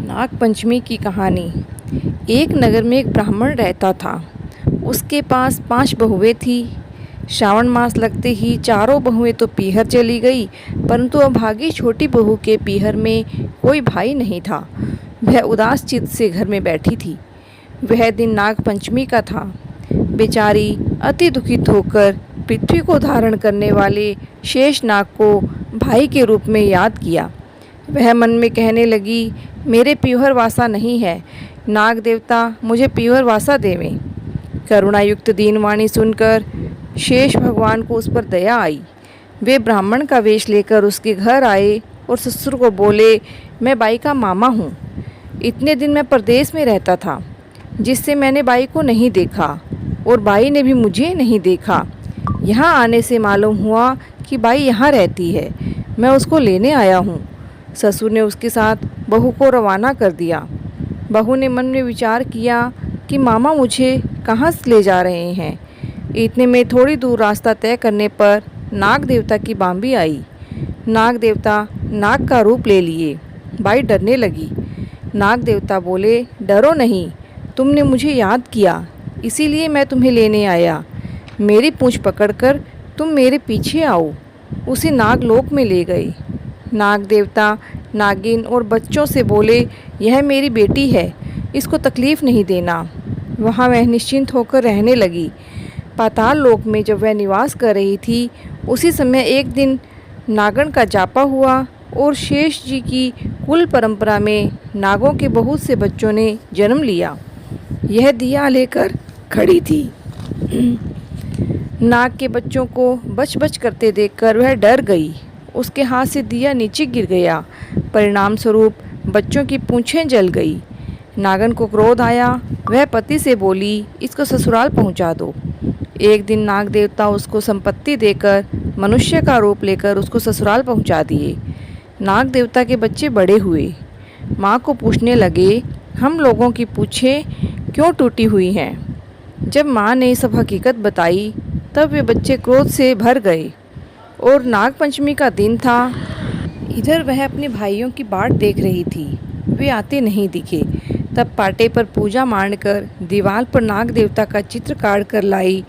नाग पंचमी की कहानी। एक नगर में एक ब्राह्मण रहता था। उसके पास 5 बहुएं थी। श्रावण मास लगते ही चारों बहुएं तो पीहर चली गई, परंतु अभागी छोटी बहू के पीहर में कोई भाई नहीं था। वह उदास चित्त से घर में बैठी थी। वह दिन नाग पंचमी का था। बेचारी अति दुखित होकर पृथ्वी को धारण करने वाले शेष नाग को भाई के रूप में याद किया। वह मन में कहने लगी, मेरे पीहर वासा नहीं है, नाग देवता मुझे पीहर वासा देवें। करुणायुक्त दीनवाणी सुनकर शेष भगवान को उस पर दया आई। वे ब्राह्मण का वेश लेकर उसके घर आए और ससुर को बोले, मैं बाई का मामा हूँ। इतने दिन मैं परदेश में रहता था, जिससे मैंने बाई को नहीं देखा और बाई ने भी मुझे नहीं देखा। यहाँ आने से मालूम हुआ कि बाई यहाँ रहती है। मैं उसको लेने आया हूँ। ससुर ने उसके साथ बहू को रवाना कर दिया। बहू ने मन में विचार किया कि मामा मुझे कहाँ से ले जा रहे हैं। इतने में थोड़ी दूर रास्ता तय करने पर नाग देवता की बांबी आई। नाग देवता नाग का रूप ले लिए। बाई डरने लगी। नाग देवता बोले, डरो नहीं, तुमने मुझे याद किया, इसीलिए मैं तुम्हें लेने आया। मेरी पूंछ पकड़कर तुम मेरे पीछे आओ। उसे नागलोक में ले गई। नाग देवता नागिन और बच्चों से बोले, यह मेरी बेटी है, इसको तकलीफ़ नहीं देना। वहाँ वह निश्चिंत होकर रहने लगी। पाताल लोक में जब वह निवास कर रही थी, उसी समय एक दिन नागन का जापा हुआ और शेष जी की कुल परंपरा में नागों के बहुत से बच्चों ने जन्म लिया। यह दिया लेकर खड़ी थी। नाग के बच्चों को बच बच करते देखकर वह डर गई। उसके हाथ से दिया नीचे गिर गया। परिणाम स्वरूप बच्चों की पूंछें जल गई। नागन को क्रोध आया। वह पति से बोली, इसको ससुराल पहुंचा दो। एक दिन नाग देवता उसको संपत्ति देकर मनुष्य का रूप लेकर उसको ससुराल पहुंचा दिए। नाग देवता के बच्चे बड़े हुए। माँ को पूछने लगे, हम लोगों की पूंछें क्यों टूटी हुई हैं। जब माँ ने सब हकीकत बताई तब वे बच्चे क्रोध से भर गए और नाग पंचमी का दिन था। इधर वह अपने भाइयों की बाट देख रही थी। वे आते नहीं दिखे। तब पाटे पर पूजा मांडकर दीवार पर नाग देवता का चित्र काट कर लाई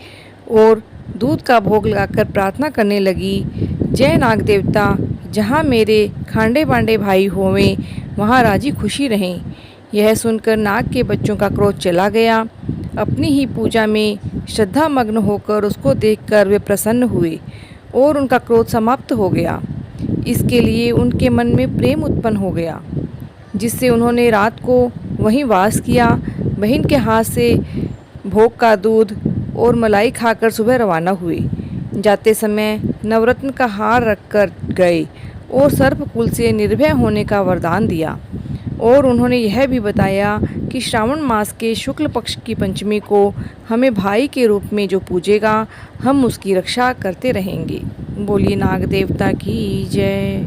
और दूध का भोग लगाकर प्रार्थना करने लगी, जय नाग देवता, जहाँ मेरे खांडे बांडे भाई होवें वहाँ राजी खुशी रहें। यह सुनकर नाग के बच्चों का क्रोध चला गया। अपनी ही पूजा में श्रद्धा मग्न होकर उसको देखकर वे प्रसन्न हुए और उनका क्रोध समाप्त हो गया। इसके लिए उनके मन में प्रेम उत्पन्न हो गया, जिससे उन्होंने रात को वहीं वास किया। बहन के हाथ से भोग का दूध और मलाई खाकर सुबह रवाना हुए। जाते समय नवरत्न का हार रखकर गए और सर्पकुल से निर्भय होने का वरदान दिया। और उन्होंने यह भी बताया कि श्रावण मास के शुक्ल पक्ष की पंचमी को हमें भाई के रूप में जो पूजेगा, हम उसकी रक्षा करते रहेंगे। बोलिए नाग देवता की जय।